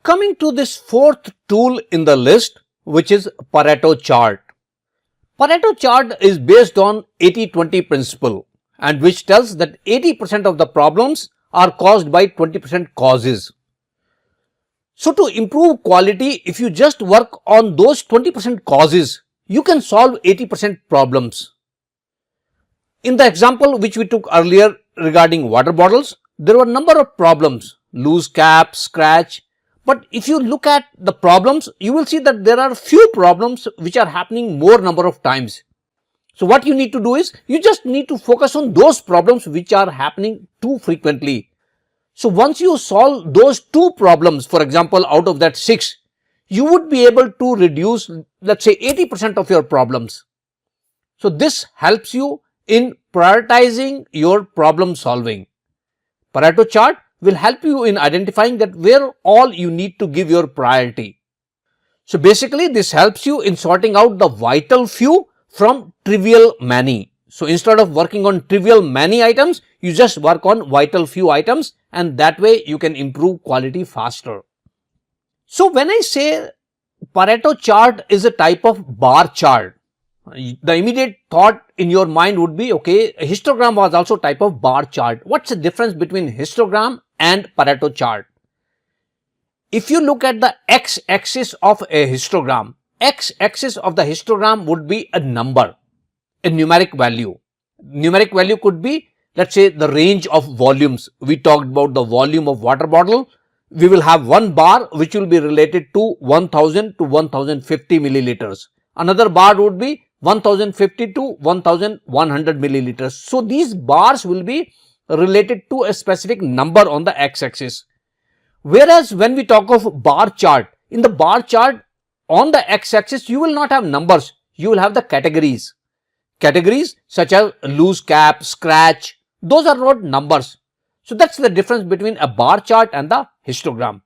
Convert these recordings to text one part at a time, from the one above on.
Coming to this fourth tool in the list, which is Pareto Chart. Pareto Chart is based on 80-20 principle and which tells that 80% of the problems are caused by 20% causes. So to improve quality, if you just work on those 20% causes, you can solve 80% problems. In the example which we took earlier regarding water bottles, there were a number of problems, loose cap, scratch. But if you look at the problems, you will see that there are few problems which are happening more number of times. So what you need to do is, you just need to focus on those problems which are happening too frequently. So once you solve those 2 problems, for example, out of that 6, you would be able to reduce, let's say, 80% of your problems. So this helps you in prioritizing your problem solving. Pareto chart will help you in identifying that where all you need to give your priority. So basically this helps you in sorting out the vital few from trivial many. So instead of working on trivial many items, you just work on vital few items, and that way you can improve quality faster. So when I say Pareto chart is a type of bar chart, the immediate thought in your mind would be, okay, a histogram was also type of bar chart. What's the difference between histogram and Pareto chart? If you look at the x-axis of a histogram, x-axis of the histogram would be a number, a numeric value. Numeric value could be, let's say, the range of volumes. We talked about the volume of water bottle. We will have one bar which will be related to 1000 to 1050 milliliters. Another bar would be 1050 to 1100 milliliters. So these bars will be related to a specific number on the x-axis. Whereas when we talk of bar chart, in the bar chart on the x-axis you will not have numbers, you will have the categories. Categories such as loose cap, scratch, those are not numbers. So that's the difference between a bar chart and the histogram.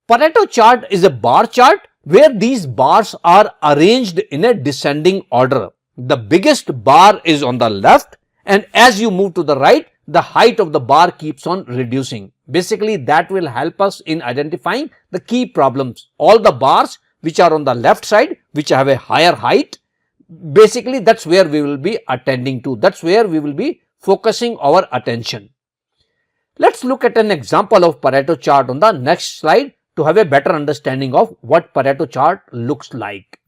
Pareto chart is a bar chart where these bars are arranged in a descending order. The biggest bar is on the left, and as you move to the right, the height of the bar keeps on reducing. Basically, that will help us in identifying the key problems. All the bars which are on the left side, which have a higher height, basically that's where we will be attending to. That's where we will be focusing our attention. Let's look at an example of Pareto chart on the next slide to have a better understanding of what Pareto chart looks like.